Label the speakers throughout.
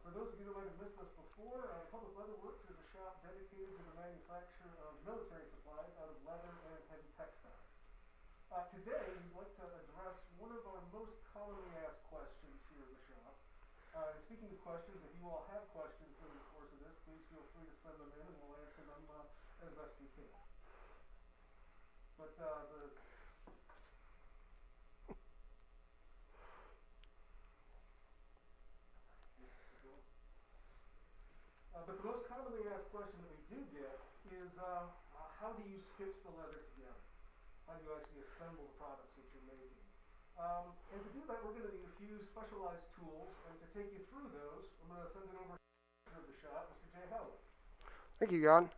Speaker 1: For those of you that might have missed us before, Public Leather Works is a shop dedicated to the manufacture of military supplies out of leather and heavy textiles. Today, we'd like to address one of our most commonly asked questions here at the shop. And speaking of questions, if you all have questions during the course of this, please feel free to send them in and we'll answer them as best we can. But But the most commonly asked question that we do get is, how do you stitch the leather together? How do you actually assemble the products that you're making? And to do that, we're going to need a few specialized tools, and to take you through those, I'm going to send it over to the shop, Mr. J. Howard.
Speaker 2: Thank you, Jan.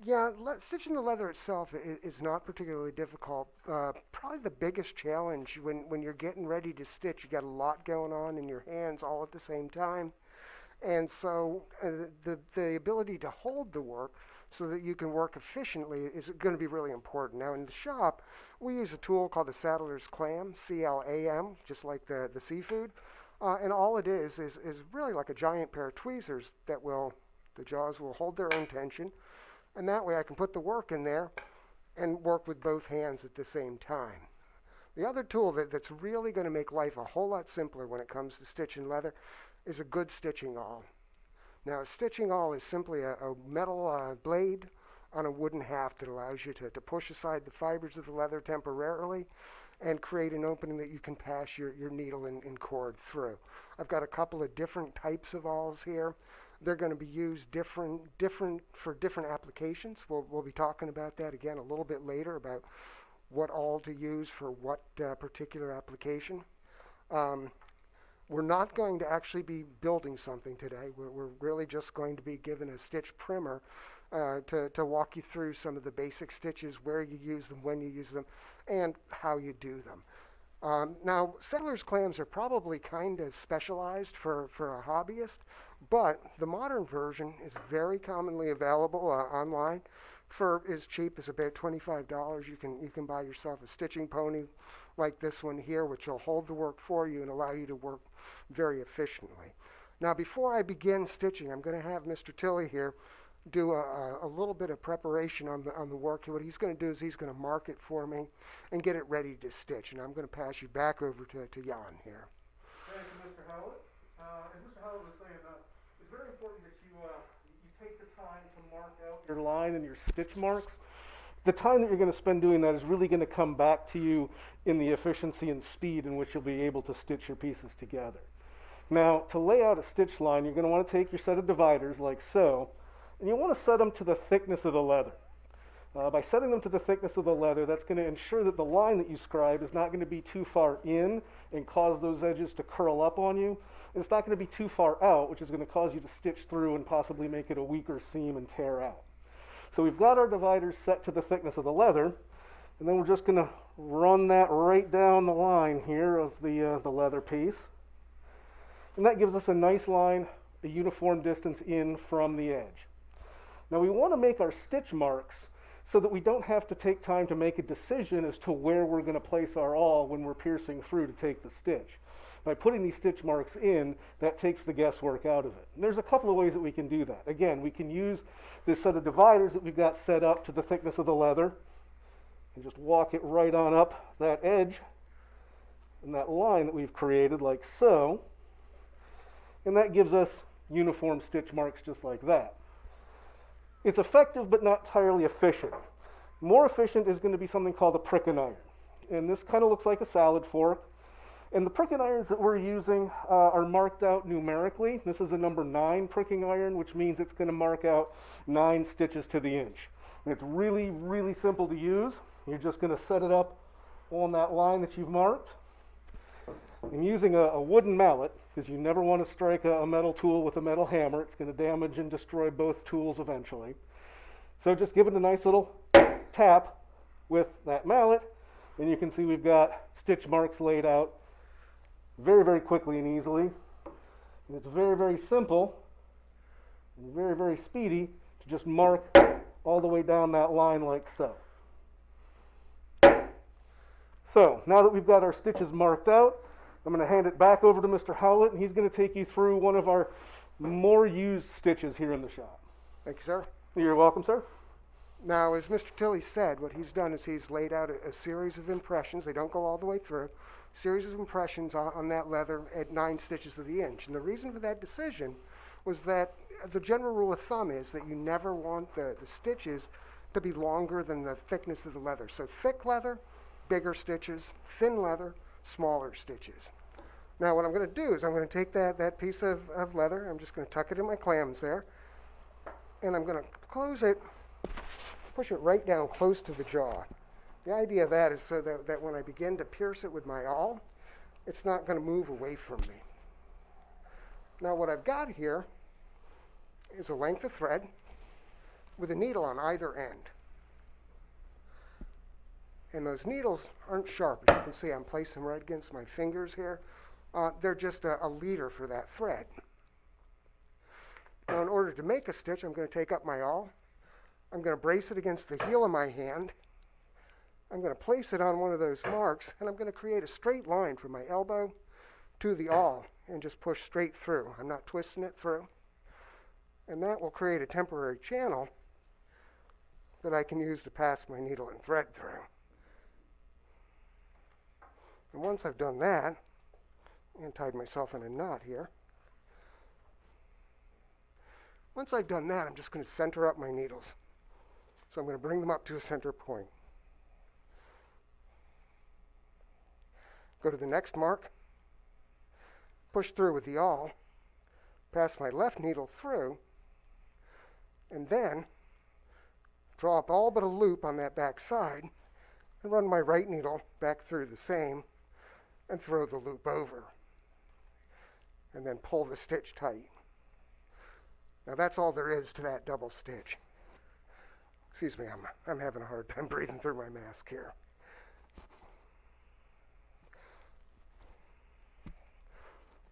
Speaker 2: Yeah, stitching the leather itself is not particularly difficult. Probably the biggest challenge when you're getting ready to stitch, you got a lot going on in your hands all at the same time. And so the ability to hold the work so that you can work efficiently is going to be really important. Now in the shop, we use a tool called a saddler's clam, C-L-A-M, just like the seafood. And all it is really like a giant pair of tweezers that the jaws will hold their own tension. And that way I can put the work in there and work with both hands at the same time. The other tool that's really going to make life a whole lot simpler when it comes to stitching leather is a good stitching awl. Now, a stitching awl is simply a metal blade on a wooden haft that allows you to push aside the fibers of the leather temporarily and create an opening that you can pass your needle and cord through. I've got a couple of different types of awls here. They're going to be used different for different applications. We'll be talking about that again a little bit later, about what awl to use for what particular application. We're not going to actually be building something today. We're really just going to be given a stitch primer to walk you through some of the basic stitches, where you use them, when you use them, and how you do them. Now, saddler's clams are probably kind of specialized for a hobbyist, but the modern version is very commonly available online for as cheap as about $25. You can buy yourself a stitching pony like this one here, which will hold the work for you and allow you to work very efficiently. Now, before I begin stitching, I'm going to have Mr. Tilley here do a little bit of preparation on the work. What he's going to do is he's going to mark it for me and get it ready to stitch. And I'm going to pass you back over to Jan here.
Speaker 1: Thank you, Mr. Howlett. As Mr. Howlett was saying, it's very important that you take the time to mark out your line and your stitch marks. The time that you're going to spend doing that is really going to come back to you in the efficiency and speed in which you'll be able to stitch your pieces together. Now, to lay out a stitch line, you're going to want to take your set of dividers like so, and you want to set them to the thickness of the leather. By setting them to the thickness of the leather, that's going to ensure that the line that you scribe is not going to be too far in and cause those edges to curl up on you. And it's not going to be too far out, which is going to cause you to stitch through and possibly make it a weaker seam and tear out. So we've got our dividers set to the thickness of the leather, and then we're just going to run that right down the line here of the leather piece. And that gives us a nice line, a uniform distance in from the edge. Now we want to make our stitch marks so that we don't have to take time to make a decision as to where we're going to place our awl when we're piercing through to take the stitch. By putting these stitch marks in, that takes the guesswork out of it. And there's a couple of ways that we can do that. Again, we can use this set of dividers that we've got set up to the thickness of the leather and just walk it right on up that edge and that line that we've created like so. And that gives us uniform stitch marks just like that. It's effective but not entirely efficient. More efficient is going to be something called a pricking iron. And this kind of looks like a salad fork. And the pricking irons that we're using are marked out numerically. This is a number 9 pricking iron, which means it's going to mark out 9 stitches to the inch. And it's really, really simple to use. You're just going to set it up on that line that you've marked. And using a wooden mallet, because you never want to strike a metal tool with a metal hammer. It's going to damage and destroy both tools eventually. So just give it a nice little tap with that mallet, and you can see we've got stitch marks laid out very, very quickly and easily. And it's very, very simple and very, very speedy to just mark all the way down that line like so. So now that we've got our stitches marked out, I'm going to hand it back over to Mr. Howlett, and he's going to take you through one of our more used stitches here in the shop.
Speaker 2: Thank you, sir.
Speaker 1: You're welcome, sir.
Speaker 2: Now, as Mr. Tilley said, what he's done is he's laid out a series of impressions. They don't go all the way through. Series of impressions on that leather at 9 stitches to the inch. And the reason for that decision was that the general rule of thumb is that you never want the stitches to be longer than the thickness of the leather. So thick leather, bigger stitches; thin leather, smaller stitches. Now what I'm going to do is I'm going to take that piece of leather, I'm just going to tuck it in my clams there, and I'm going to close it, push it right down close to the jaw. The idea of that is so that when I begin to pierce it with my awl, it's not going to move away from me. Now what I've got here is a length of thread with a needle on either end. And those needles aren't sharp. As you can see, I'm placing them right against my fingers here. They're just a leader for that thread. Now, in order to make a stitch, I'm going to take up my awl. I'm going to brace it against the heel of my hand. I'm going to place it on one of those marks, and I'm going to create a straight line from my elbow to the awl and just push straight through. I'm not twisting it through. And that will create a temporary channel that I can use to pass my needle and thread through. And once I've done that, and tied myself in a knot here, once I've done that, I'm just going to center up my needles. So I'm going to bring them up to a center point. Go to the next mark, push through with the awl, pass my left needle through, and then draw up all but a loop on that back side and run my right needle back through the same and throw the loop over. And then pull the stitch tight. Now that's all there is to that double stitch. Excuse me, I'm having a hard time breathing through my mask here.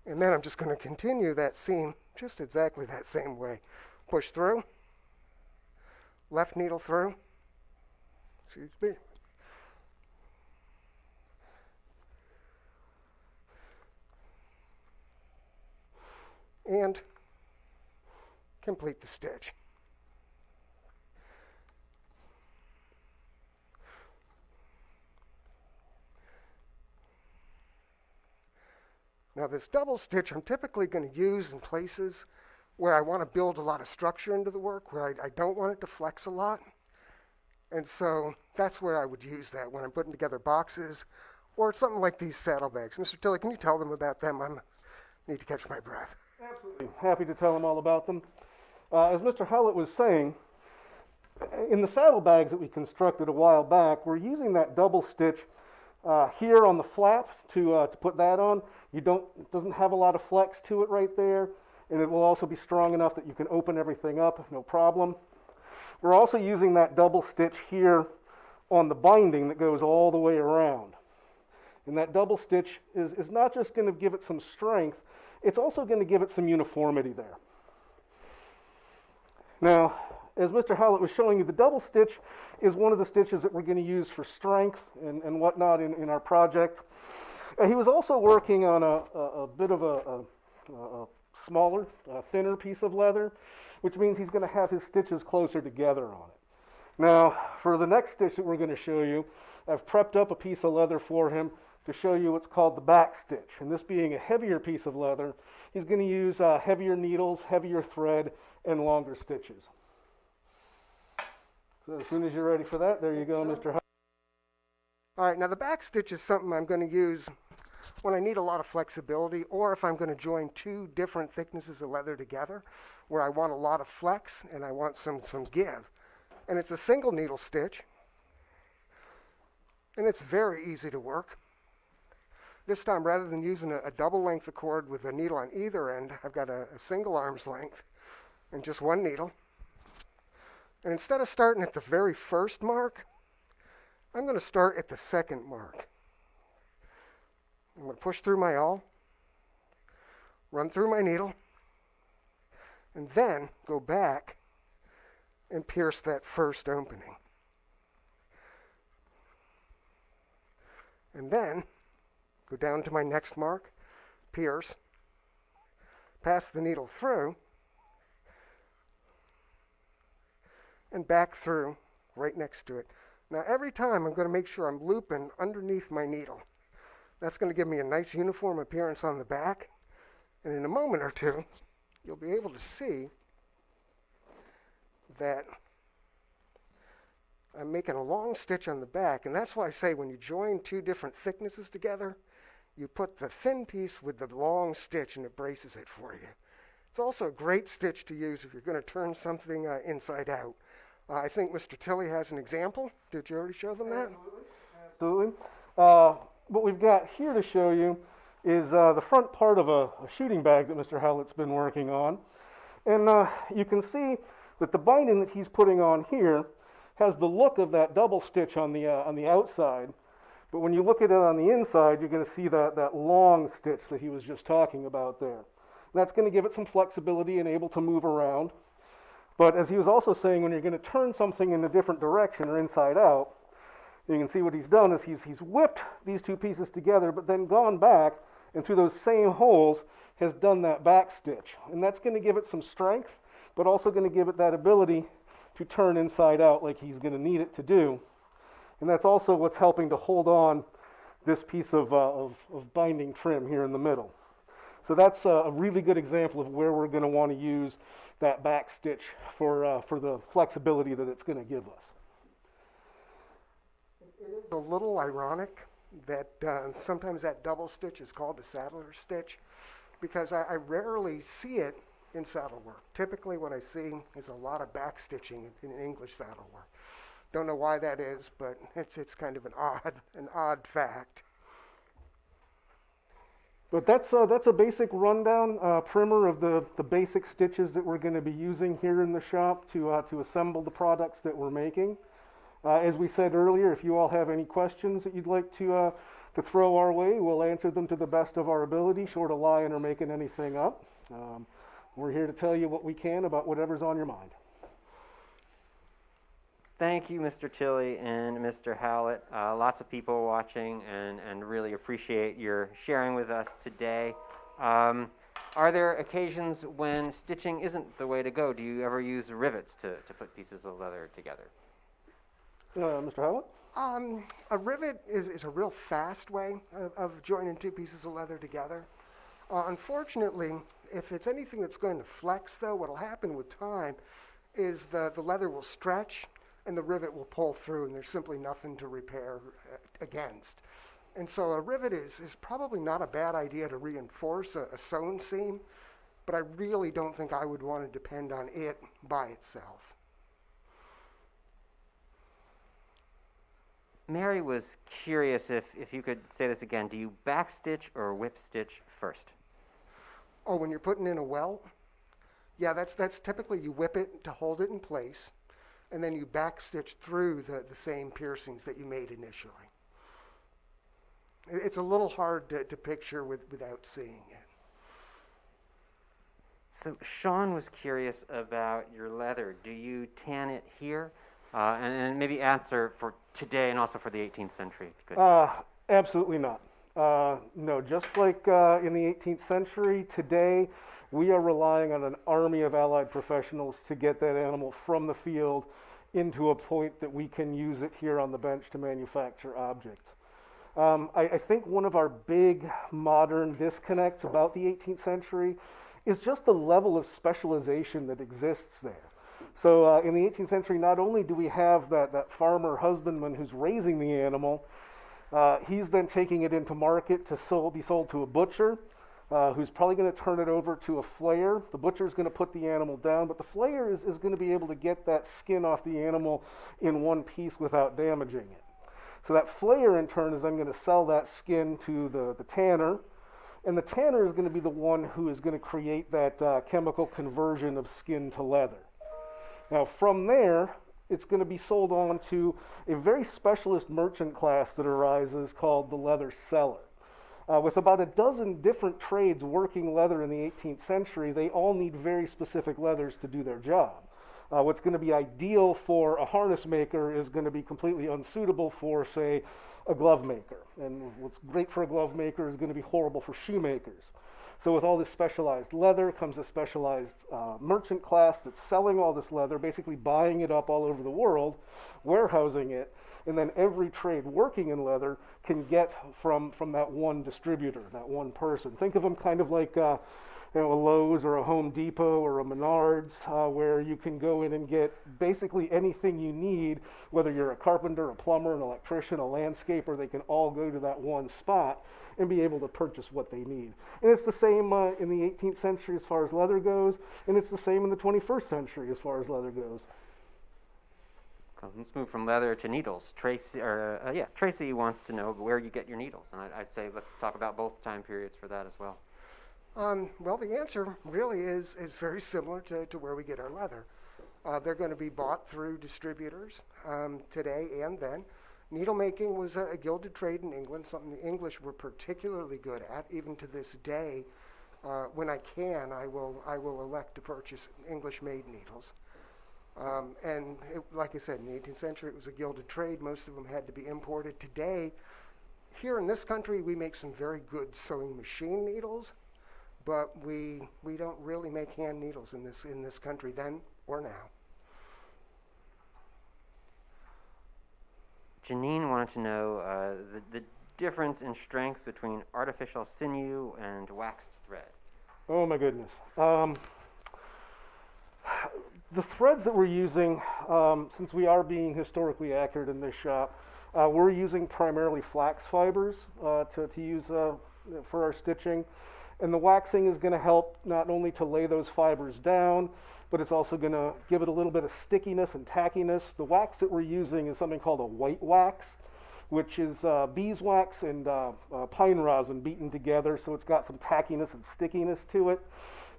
Speaker 2: And then I'm just going to continue that seam just exactly that same way. Push through, left needle through, excuse me, and complete the stitch. Now this double stitch I'm typically going to use in places where I want to build a lot of structure into the work, where I don't want it to flex a lot. And so that's where I would use that when I'm putting together boxes or something like these saddlebags. Mr. Tilley, can you tell them about them? I need to catch my breath.
Speaker 1: Absolutely. Happy to tell them all about them. As Mr. Howlett was saying, in the saddlebags that we constructed a while back, we're using that double stitch here on the flap to put that on. It doesn't have a lot of flex to it right there, and it will also be strong enough that you can open everything up, no problem. We're also using that double stitch here on the binding that goes all the way around. And that double stitch is not just going to give it some strength, it's also going to give it some uniformity there. Now, as Mr. Howlett was showing you, the double stitch is one of the stitches that we're going to use for strength and whatnot in our project. He was also working on a bit of a smaller, thinner piece of leather, which means he's going to have his stitches closer together on it. Now, for the next stitch that we're going to show you, I've prepped up a piece of leather for him to show you what's called the back stitch. And this being a heavier piece of leather, he's going to use heavier needles, heavier thread, and longer stitches. So as soon as you're ready for that, there you go, Mr. Howlett.
Speaker 2: All right, now the back stitch is something I'm going to use when I need a lot of flexibility, or if I'm going to join two different thicknesses of leather together, where I want a lot of flex and I want some give. And it's a single needle stitch, and it's very easy to work. This time, rather than using a double length of cord with a needle on either end, I've got a single arm's length and just one needle. And instead of starting at the very first mark, I'm going to start at the second mark. I'm going to push through my awl, run through my needle, and then go back and pierce that first opening. And then go down to my next mark, pierce, pass the needle through, and back through right next to it. Now every time I'm going to make sure I'm looping underneath my needle. That's going to give me a nice uniform appearance on the back, and in a moment or two you'll be able to see that I'm making a long stitch on the back, and that's why I say when you join two different thicknesses together, you put the thin piece with the long stitch and it braces it for you. It's also a great stitch to use if you're going to turn something inside out. I think Mr. Tilley has an example. Did you already show them that?
Speaker 1: Absolutely. What we've got here to show you is the front part of a shooting bag that Mr. Howlett's been working on. And you can see that the binding that he's putting on here has the look of that double stitch on the outside. But when you look at it on the inside, you're going to see that long stitch that he was just talking about there. And that's going to give it some flexibility and able to move around. But as he was also saying, when you're going to turn something in a different direction or inside out, you can see what he's done is he's whipped these two pieces together, but then gone back and through those same holes has done that back stitch. And that's going to give it some strength, but also going to give it that ability to turn inside out like he's going to need it to do. And that's also what's helping to hold on this piece of binding trim here in the middle. So that's a really good example of where we're going to want to use that back stitch for the flexibility that it's going to give us.
Speaker 2: It is a little ironic that sometimes that double stitch is called a saddler stitch, because I rarely see it in saddle work. Typically what I see is a lot of back stitching in English saddle work. Don't know why that is, but it's kind of an odd fact.
Speaker 1: But that's a basic rundown primer of the basic stitches that we're going to be using here in the shop to assemble the products that we're making. As we said earlier, if you all have any questions that you'd like to throw our way, we'll answer them to the best of our ability, short of lying or making anything up. We're here to tell you what we can about whatever's on your mind.
Speaker 3: Thank you, Mr. Tilley and Mr. Howlett. Lots of people watching and really appreciate your sharing with us today. Are there occasions when stitching isn't the way to go? Do you ever use rivets to put pieces of leather together?
Speaker 1: Mr. Howlett?
Speaker 2: A rivet is a real fast way of joining two pieces of leather together. Unfortunately, if it's anything that's going to flex, though, what will happen with time is the leather will stretch and the rivet will pull through, and there's simply nothing to repair against. And so a rivet is probably not a bad idea to reinforce a sewn seam, but I really don't think I would want to depend on it by itself.
Speaker 3: Mary was curious if you could say this again. Do you backstitch or whip stitch first?
Speaker 2: Oh, when you're putting in a welt? Yeah, that's typically you whip it to hold it in place, and then you backstitch through the same piercings that you made initially. It's a little hard to picture without seeing it.
Speaker 3: So Sean was curious about your leather. Do you tan it here? And maybe answer for today and also for the 18th century. Good.
Speaker 1: Absolutely not. No, just like in the 18th century, today we are relying on an army of allied professionals to get that animal from the field into a point that we can use it here on the bench to manufacture objects. I think one of our big modern disconnects about the 18th century is just the level of specialization that exists there. So in the 18th century, not only do we have that farmer husbandman who's raising the animal, he's then taking it into market to be sold to a butcher, who's probably going to turn it over to a flayer. The butcher's going to put the animal down, but the flayer is going to be able to get that skin off the animal in one piece without damaging it. So that flayer, in turn, is then going to sell that skin to the tanner, and the tanner is going to be the one who is going to create that chemical conversion of skin to leather. Now, from there, it's going to be sold on to a very specialist merchant class that arises called the Leather Cellar. With about a dozen different trades working leather in the 18th century, they all need very specific leathers to do their job. What's going to be ideal for a harness maker is going to be completely unsuitable for, say, a glove maker. And what's great for a glove maker is going to be horrible for shoemakers. So with all this specialized leather comes a specialized merchant class that's selling all this leather, basically buying it up all over the world, warehousing it, and then every trade working in leather can get from that one distributor, that one person. Think of them kind of like a Lowe's or a Home Depot or a Menards, where you can go in and get basically anything you need, whether you're a carpenter, a plumber, an electrician, a landscaper. They can all go to that one spot and be able to purchase what they need. And it's the same in the 18th century as far as leather goes, and it's the same in the 21st century as far as leather goes.
Speaker 3: Let's move from leather to needles. Tracy wants to know where you get your needles, and I'd say let's talk about both time periods for that as well.
Speaker 2: Well, the answer really is very similar to where we get our leather. They're going to be bought through distributors today and then. Needle making was a gilded trade in England, something the English were particularly good at. Even to this day, when I can, I will elect to purchase English-made needles. Like I said, in the 18th century, it was a gilded trade. Most of them had to be imported. Today, here in this country, we make some very good sewing machine needles, but we don't really make hand needles in this country then or now.
Speaker 3: Janine wanted to know the difference in strength between artificial sinew and waxed thread.
Speaker 1: Oh my goodness. The threads that we're using, since we are being historically accurate in this shop, we're using primarily flax fibers to use for our stitching. And the waxing is going to help not only to lay those fibers down, but it's also going to give it a little bit of stickiness and tackiness. The wax that we're using is something called a white wax, which is beeswax and pine rosin beaten together, so it's got some tackiness and stickiness to it.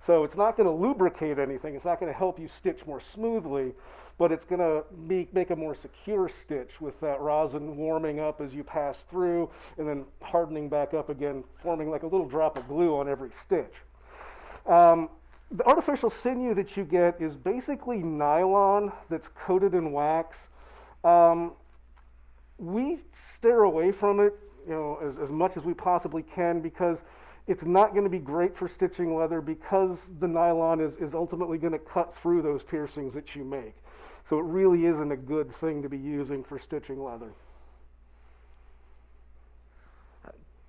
Speaker 1: So it's not going to lubricate anything. It's not going to help you stitch more smoothly, but it's going to make a more secure stitch with that rosin warming up as you pass through and then hardening back up again, forming like a little drop of glue on every stitch. The artificial sinew that you get is basically nylon that's coated in wax. We steer away from it, as much as we possibly can, because it's not going to be great for stitching leather, because the nylon is ultimately going to cut through those piercings that you make. So it really isn't a good thing to be using for stitching leather.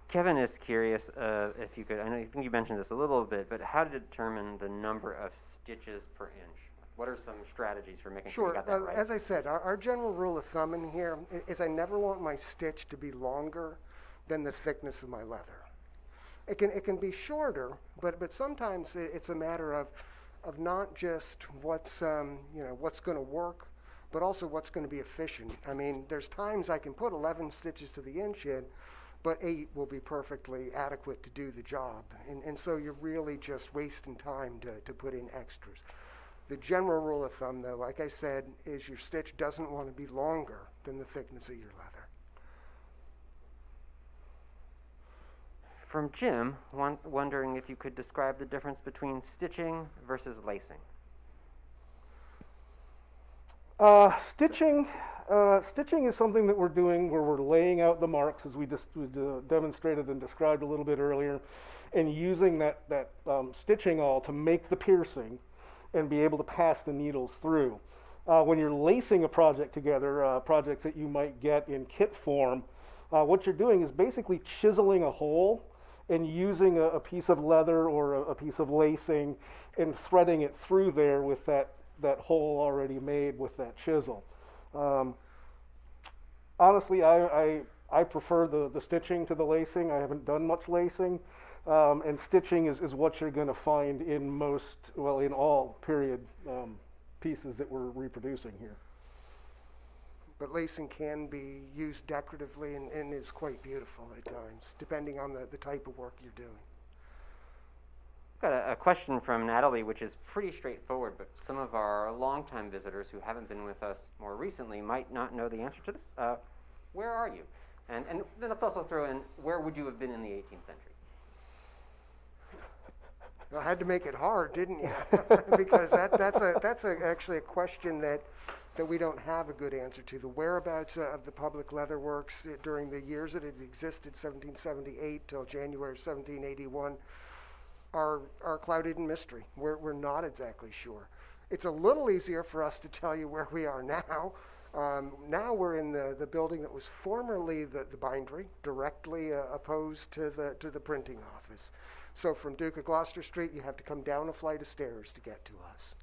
Speaker 3: Kevin is curious if you could, I think you mentioned this a little bit, but how to determine the number of stitches per inch? What are some strategies for making sure you got that right?
Speaker 2: As I said, our general rule of thumb in here is I never want my stitch to be longer than the thickness of my leather. It can be shorter, but sometimes it's a matter of not just what's going to work, but also what's going to be efficient. I mean, there's times I can put 11 stitches to the inch in, but 8 will be perfectly adequate to do the job. And so you're really just wasting time to put in extras. The general rule of thumb, though, like I said, is your stitch doesn't want to be longer than the thickness of your leather.
Speaker 3: From Jim, wondering if you could describe the difference between stitching versus lacing.
Speaker 1: Stitching is something that we're doing where we're laying out the marks, as we demonstrated and described a little bit earlier, and using that stitching awl to make the piercing and be able to pass the needles through. When you're lacing a project together, projects that you might get in kit form, what you're doing is basically chiseling a hole and using a piece of leather or a piece of lacing and threading it through there with that hole already made with that chisel. Honestly, I prefer the stitching to the lacing. I haven't done much lacing, and stitching is what you're going to find in in all period pieces that we're reproducing here.
Speaker 2: But lacing can be used decoratively and is quite beautiful at times, depending on the type of work you're doing.
Speaker 3: I've got a question from Natalie, which is pretty straightforward, but some of our longtime visitors who haven't been with us more recently might not know the answer to this. Where are you? And then let's also throw in, where would you have been in the 18th century?
Speaker 2: I had to make it hard, didn't you? Because that's actually a question that we don't have a good answer to. The whereabouts of the public leather works during the years that it existed, 1778 till January 1781, are clouded in mystery. We're not exactly sure. It's a little easier for us to tell you where we are now. Now we're in the building that was formerly the bindery, directly opposed to the printing office. So from Duke of Gloucester Street, you have to come down a flight of stairs to get to us.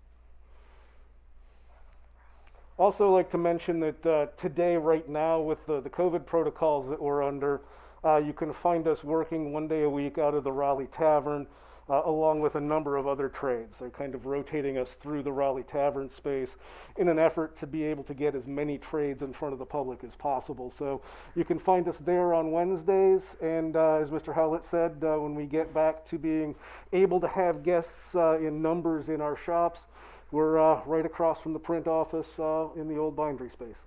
Speaker 1: Also like to mention that today, right now, with the COVID protocols that we're under, you can find us working 1 day a week out of the Raleigh Tavern, along with a number of other trades. They're kind of rotating us through the Raleigh Tavern space in an effort to be able to get as many trades in front of the public as possible. So you can find us there on Wednesdays, and as Mr. Howlett said, when we get back to being able to have guests in numbers in our shops, we're right across from the print office in the old bindery space.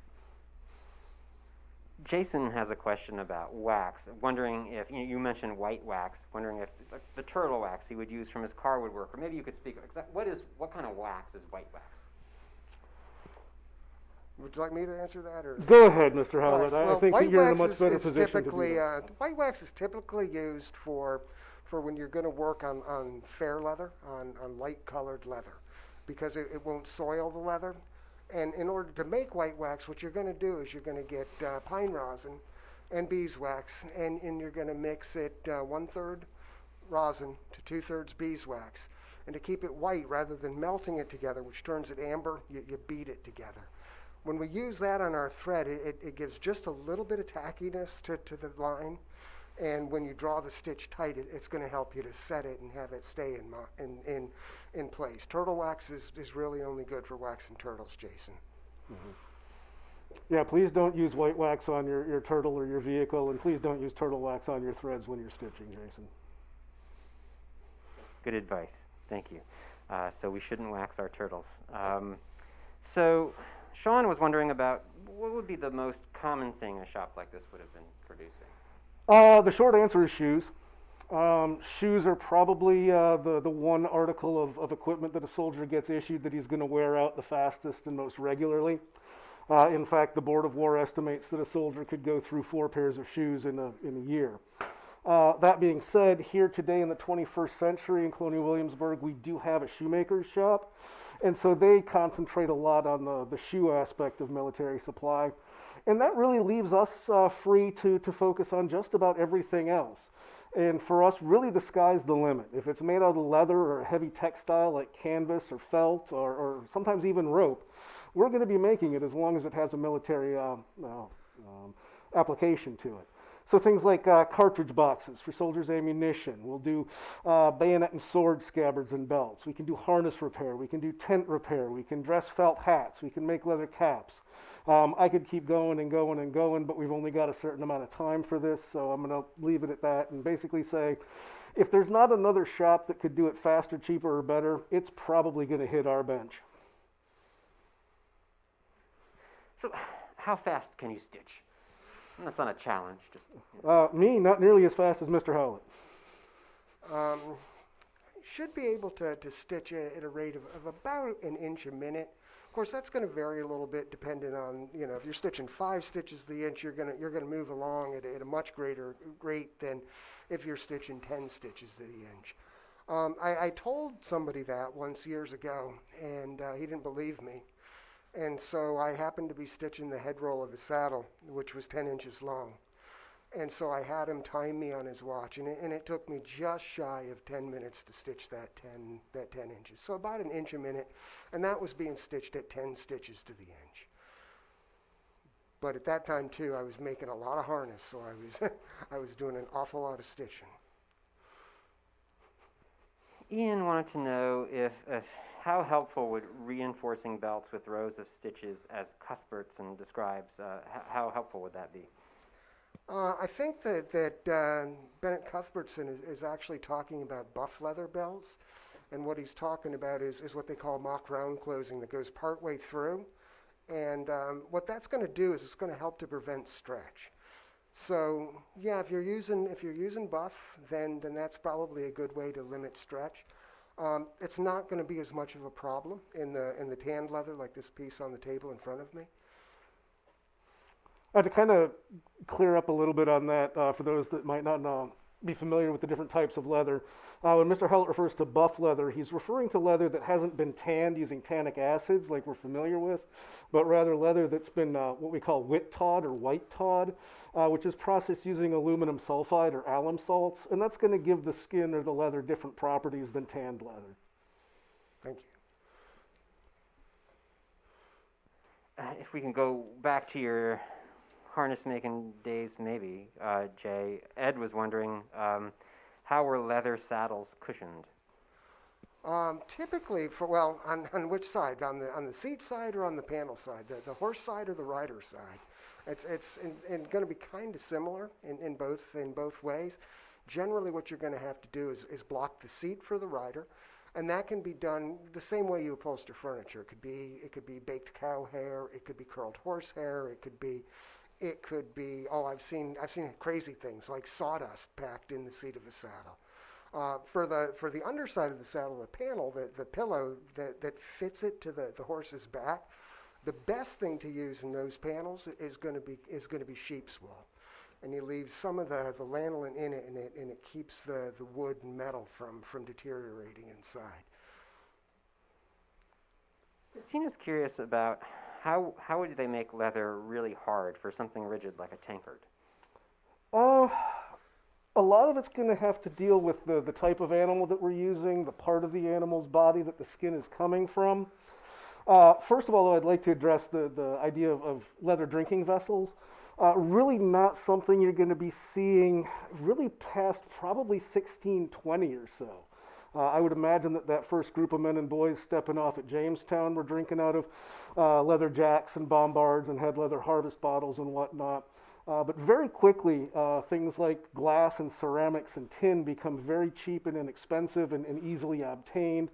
Speaker 3: Jason has a question about wax, wondering if, you mentioned white wax, wondering if the turtle wax he would use from his car would work, or maybe you could speak, what kind of wax is white wax?
Speaker 2: Would you like me to answer that? Or?
Speaker 1: Go ahead, Mr. Howlett.
Speaker 2: Right. Well,
Speaker 1: I think
Speaker 2: white
Speaker 1: you're in a
Speaker 2: wax
Speaker 1: much better
Speaker 2: is
Speaker 1: position
Speaker 2: typically,
Speaker 1: to do that.
Speaker 2: white wax is typically used for when you're going to work on fair leather, on light colored leather, because it won't soil the leather. And in order to make white wax, what you're going to do is you're going to get pine rosin and beeswax, and you're going to mix it 1/3 rosin to 2/3 beeswax. And to keep it white, rather than melting it together, which turns it amber, you beat it together. When we use that on our thread, it gives just a little bit of tackiness to the line. And when you draw the stitch tight, it's going to help you to set it and have it stay in place. Turtle wax is really only good for waxing turtles, Jason.
Speaker 1: Mm-hmm. Yeah, please don't use white wax on your turtle or your vehicle, and please don't use turtle wax on your threads when you're stitching, Jason.
Speaker 3: Good advice. Thank you. So we shouldn't wax our turtles. So Sean was wondering about what would be the most common thing a shop like this would have been producing?
Speaker 1: The short answer is shoes. Shoes are probably the one article of equipment that a soldier gets issued that he's going to wear out the fastest and most regularly. In fact, the Board of War estimates that a soldier could go through 4 pairs of shoes in a year. That being said, here today in the 21st century in Colonial Williamsburg, we do have a shoemaker's shop, and so they concentrate a lot on the shoe aspect of military supply. And that really leaves us free to focus on just about everything else. And for us, really the sky's the limit. If it's made out of leather or a heavy textile like canvas or felt or sometimes even rope, we're going to be making it as long as it has a military application to it. So things like cartridge boxes for soldiers' ammunition. We'll do bayonet and sword scabbards and belts. We can do harness repair. We can do tent repair. We can dress felt hats. We can make leather caps. I could keep going and going and going, but we've only got a certain amount of time for this, so I'm going to leave it at that and basically say, if there's not another shop that could do it faster, cheaper, or better, it's probably going to hit our bench.
Speaker 3: So how fast can you stitch? And that's not a challenge. Just
Speaker 1: Me, not nearly as fast as Mr. Howlett.
Speaker 2: Should be able to stitch at a rate of about an inch a minute. Of course, that's going to vary a little bit depending on, if you're stitching 5 stitches to the inch, you're going to move along at a much greater rate than if you're stitching 10 stitches to the inch. I told somebody that once years ago, and he didn't believe me. And so I happened to be stitching the head roll of his saddle, which was 10 inches long. And so I had him time me on his watch, and it took me just shy of 10 minutes to stitch that 10 inches. So about an inch a minute, and that was being stitched at 10 stitches to the inch. But at that time, too, I was making a lot of harness, so I was doing an awful lot of stitching.
Speaker 3: Ian wanted to know if how helpful would reinforcing belts with rows of stitches, as Cuthbertson describes, how helpful would that be?
Speaker 2: I think that Bennett Cuthbertson is actually talking about buff leather belts, and what he's talking about is what they call mock round closing that goes partway through, and what that's going to do is it's going to help to prevent stretch. So yeah, if you're using buff, then that's probably a good way to limit stretch. It's not going to be as much of a problem in the tanned leather like this piece on the table in front of me.
Speaker 1: To kind of clear up a little bit on that, for those that might not be familiar with the different types of leather, when Mr. Howlett refers to buff leather, he's referring to leather that hasn't been tanned using tannic acids like we're familiar with, but rather leather that's been what we call wit tawed or white tawed, which is processed using aluminum sulfide or alum salts, and that's going to give the skin or the leather different properties than tanned leather.
Speaker 2: Thank you.
Speaker 3: If we can go back to your harness making days, maybe, Jay, Ed was wondering, how were leather saddles cushioned?
Speaker 2: Typically, on which side? On the seat side or on the panel side? The horse side or the rider side? It's going to be kind of similar in both ways. Generally, what you're going to have to do is block the seat for the rider, and that can be done the same way you upholster furniture. It could be baked cow hair, it could be curled horse hair, it could be I've seen crazy things like sawdust packed in the seat of a saddle. For the underside of the saddle, the panel, the pillow that fits it to the horse's back, the best thing to use in those panels is going to be sheep's wool, and you leave some of the lanolin in it, and it keeps the wood and metal from deteriorating inside.
Speaker 3: Sina's curious about how would they make leather really hard for something rigid like a tankard?
Speaker 1: A lot of it's going to have to deal with the type of animal that we're using, the part of the animal's body that the skin is coming from. First of all, though, I'd like to address the idea of leather drinking vessels. Really not something you're going to be seeing really past probably 1620 or so. I would imagine that first group of men and boys stepping off at Jamestown were drinking out of leather jacks and bombards and had leather harvest bottles and whatnot. But very quickly, things like glass and ceramics and tin become very cheap and inexpensive and easily obtained.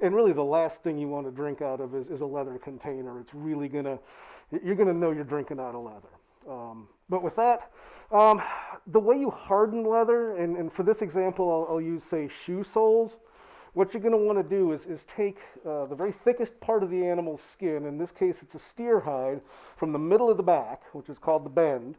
Speaker 1: And really the last thing you want to drink out of is a leather container. It's really you're gonna know you're drinking out of leather. But with that, the way you harden leather, and for this example, I'll use, say, shoe soles. What you're going to want to do is take the very thickest part of the animal's skin, in this case it's a steer hide, from the middle of the back, which is called the bend,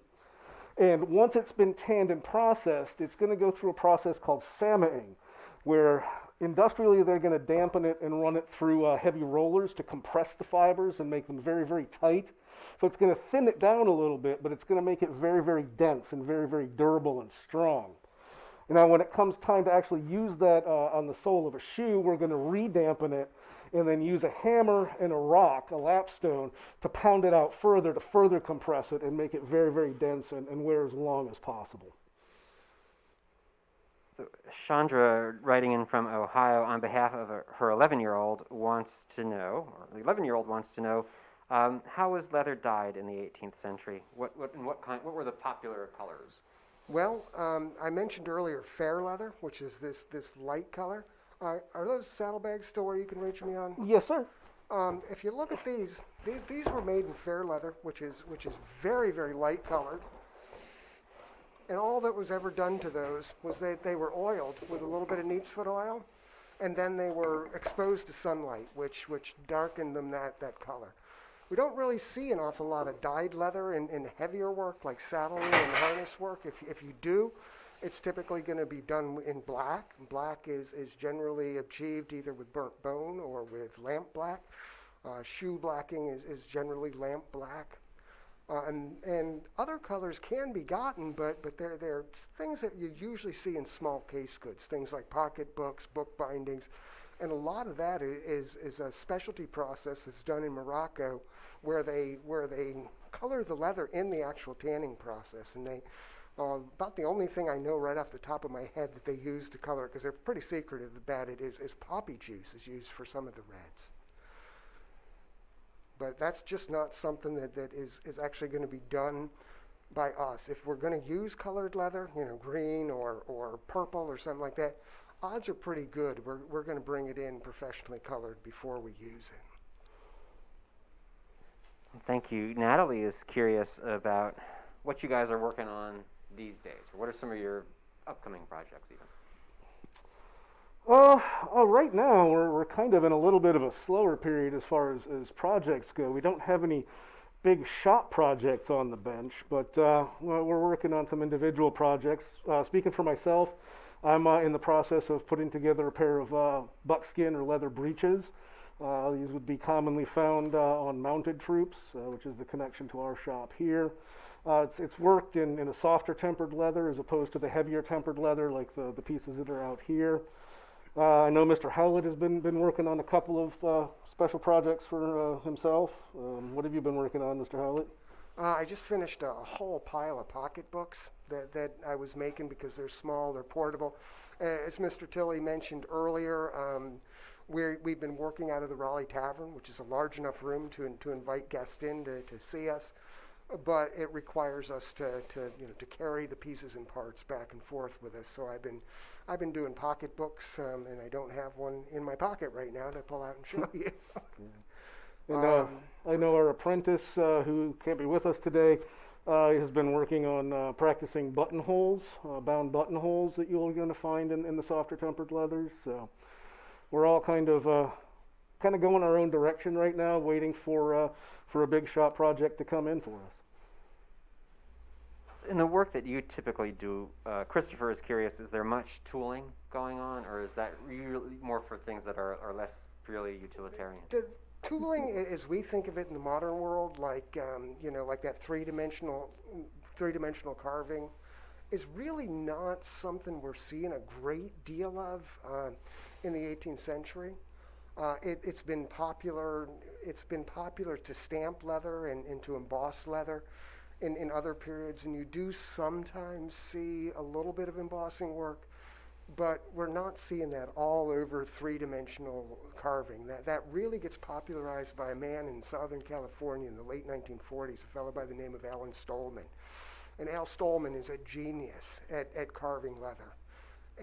Speaker 1: and once it's been tanned and processed, it's going to go through a process called salmoning, where industrially they're going to dampen it and run it through heavy rollers to compress the fibers and make them very, very tight. So it's going to thin it down a little bit, but it's going to make it very, very dense and very, very durable and strong. Now, when it comes time to actually use that on the sole of a shoe, we're going to re-dampen it and then use a hammer and a rock, a lapstone, to pound it out further to further compress it and make it very, very dense and wear as long as possible.
Speaker 3: So Chandra, writing in from Ohio on behalf of her 11-year-old, wants to know, or the 11-year-old wants to know, how was leather dyed in the 18th century? What were the popular colors?
Speaker 2: Well, I mentioned earlier fair leather, which is this light color. Are those saddlebags still where you can reach me on?
Speaker 1: Yes, sir.
Speaker 2: If you look at these were made in fair leather, which is very, very light colored. And all that was ever done to those was they were oiled with a little bit of neatsfoot oil, and then they were exposed to sunlight, which darkened them that color. We don't really see an awful lot of dyed leather in heavier work like saddlery and harness work. If you do, it's typically going to be done in black. Black is generally achieved either with burnt bone or with lamp black. Shoe blacking is generally lamp black. And other colors can be gotten, but they're things that you usually see in small case goods, things like pocketbooks, book bindings. And a lot of that is a specialty process that's done in Morocco where they color the leather in the actual tanning process. And they about the only thing I know right off the top of my head that they use to color it, because they're pretty secretive about it, is poppy juice is used for some of the reds. But that's just not something that is actually going to be done by us. If we're going to use colored leather, green or purple or something like that, odds are pretty good we're going to bring it in professionally colored before we use it.
Speaker 3: Thank you. Natalie is curious about what you guys are working on these days, or what are some of your upcoming projects even?
Speaker 1: Right now we're kind of in a little bit of a slower period as far as projects go. We don't have any big shop projects on the bench, but we're working on some individual projects. Speaking for myself, I'm in the process of putting together a pair of buckskin or leather breeches. These would be commonly found on mounted troops, which is the connection to our shop here. It's worked in a softer tempered leather as opposed to the heavier tempered leather like the pieces that are out here. I know Mr. Howlett has been working on a couple of special projects for himself. What have you been working on, Mr. Howlett?
Speaker 2: I just finished a whole pile of pocketbooks that I was making because they're small, they're portable. As Mr. Tilley mentioned earlier, we've been working out of the Raleigh Tavern, which is a large enough room to invite guests in to see us, but it requires us to carry the pieces and parts back and forth with us. So I've been doing pocketbooks, and I don't have one in my pocket right now to pull out and show you.
Speaker 1: And I know our apprentice, who can't be with us today, has been working on practicing buttonholes, bound buttonholes that you're going to find in the softer tempered leathers. So we're all kind of going our own direction right now, waiting for a big shop project to come in for us.
Speaker 3: In the work that you typically do, Christopher is curious, is there much tooling going on, or is that really more for things that are less purely utilitarian?
Speaker 2: The tooling, as we think of it in the modern world, like like that three-dimensional carving, is really not something we're seeing a great deal of in the 18th century. It's been popular. It's been popular to stamp leather and to emboss leather in other periods, and you do sometimes see a little bit of embossing work, but we're not seeing that all over three-dimensional carving. That really gets popularized by a man in Southern California in the late 1940s, a fellow by the name of Alan Stolman. And Al Stolman is a genius at carving leather.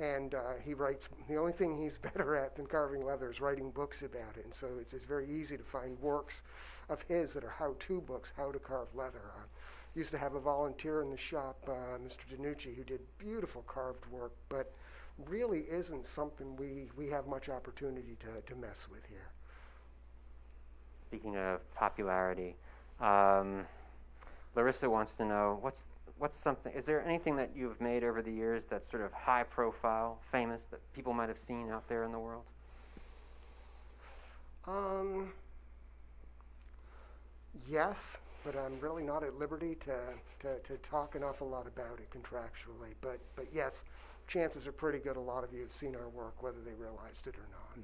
Speaker 2: And he writes, the only thing he's better at than carving leather is writing books about it. And so it's very easy to find works of his that are how-to books, how to carve leather. Used to have a volunteer in the shop, Mr. DiNucci, who did beautiful carved work, but really isn't something we have much opportunity to mess with here.
Speaker 3: Speaking of popularity, Larissa wants to know, what's something, is there anything that you've made over the years that's sort of high profile, famous, that people might have seen out there in the world?
Speaker 2: Yes, but I'm really not at liberty to talk an awful lot about it contractually. But yes, chances are pretty good a lot of you have seen our work, whether they realized it or not.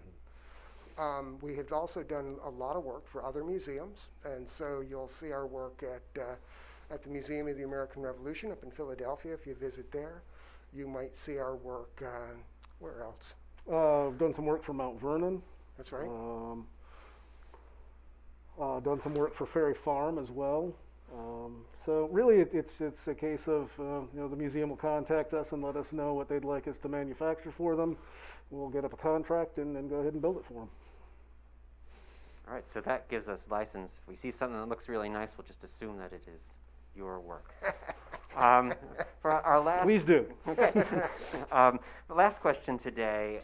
Speaker 2: Mm-hmm. We have also done a lot of work for other museums, and so you'll see our work at the Museum of the American Revolution up in Philadelphia. If you visit there, you might see our work. Where else?
Speaker 1: I've done some work for Mount Vernon.
Speaker 2: That's right.
Speaker 1: Done some work for Ferry Farm as well. So really, it's a case of the museum will contact us and let us know what they'd like us to manufacture for them. We'll get up a contract and then go ahead and build it for them.
Speaker 3: All right, so that gives us license. If we see something that looks really nice, we'll just assume that it is your work. For our last,
Speaker 1: please do.
Speaker 3: Okay. The last question today.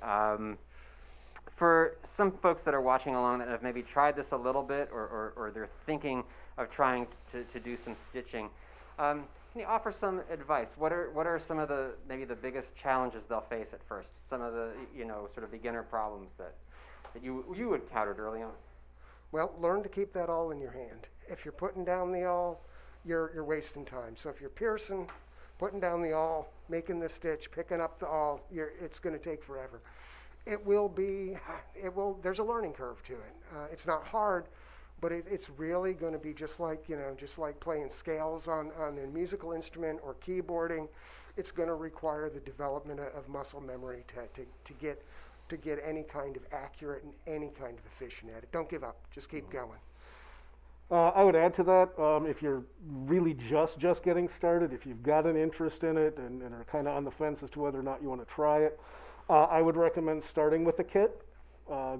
Speaker 3: For some folks that are watching along that have maybe tried this a little bit, or they're thinking of trying to do some stitching, can you offer some advice? What are some of maybe the biggest challenges they'll face at first? Some of the sort of beginner problems that you encountered early on.
Speaker 2: Well, learn to keep that awl in your hand. If you're putting down the awl, you're wasting time. So if you're piercing, putting down the awl, making the stitch, picking up the awl, it's going to take forever. There's a learning curve to it. It's not hard, but it's really going to be just like playing scales on a musical instrument or keyboarding. It's going to require the development of muscle memory to get any kind of accurate and any kind of efficient at it. Don't give up. Just keep going.
Speaker 1: I would add to that, if you're really just getting started, if you've got an interest in it and are kind of on the fence as to whether or not you want to try it, I would recommend starting with a kit.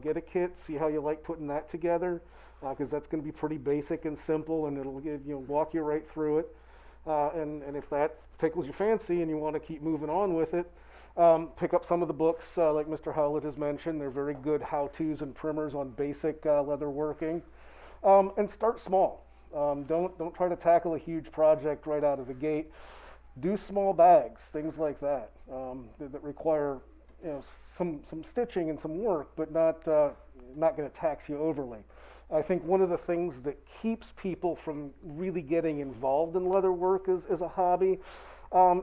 Speaker 1: Get a kit, see how you like putting that together, because that's going to be pretty basic and simple, and it'll walk you right through it. And if that tickles your fancy and you want to keep moving on with it, Pick up some of the books, like Mr. Howlett has mentioned. They're very good how-tos and primers on basic leather working. And start small. Don't try to tackle a huge project right out of the gate. Do small bags, things like that, that require some stitching and some work, but not going to tax you overly. I think one of the things that keeps people from really getting involved in leather work as a hobby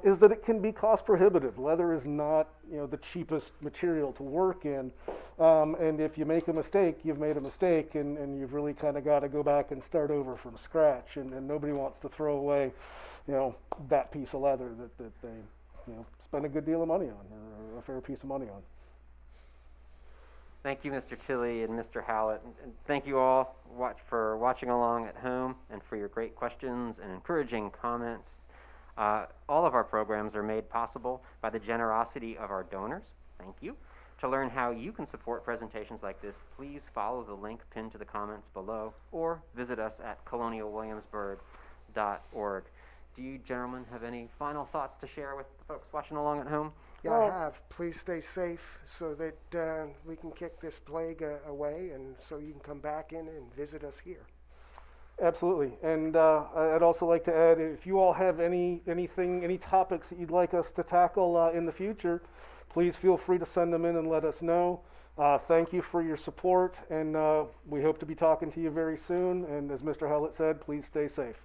Speaker 1: is that it can be cost prohibitive. Leather is not the cheapest material to work in, and if you make a mistake, you've made a mistake, and you've really kind of got to go back and start over from scratch, and nobody wants to throw away that piece of leather that they spend a good deal of money on, or a fair piece of money on.
Speaker 3: Thank you, Mr. Tilley and Mr. Howlett. And thank you all for watching along at home and for your great questions and encouraging comments. All of our programs are made possible by the generosity of our donors. Thank you. To learn how you can support presentations like this, please follow the link pinned to the comments below or visit us at colonialwilliamsburg.org. Do you gentlemen have any final thoughts to share with the folks watching along at home?
Speaker 2: Yeah, I have. Please stay safe so that we can kick this plague away, and so you can come back in and visit us here.
Speaker 1: Absolutely, and I'd also like to add, if you all have any topics that you'd like us to tackle in the future, please feel free to send them in and let us know. Thank you for your support, and we hope to be talking to you very soon. And as Mr. Howlett said, please stay safe.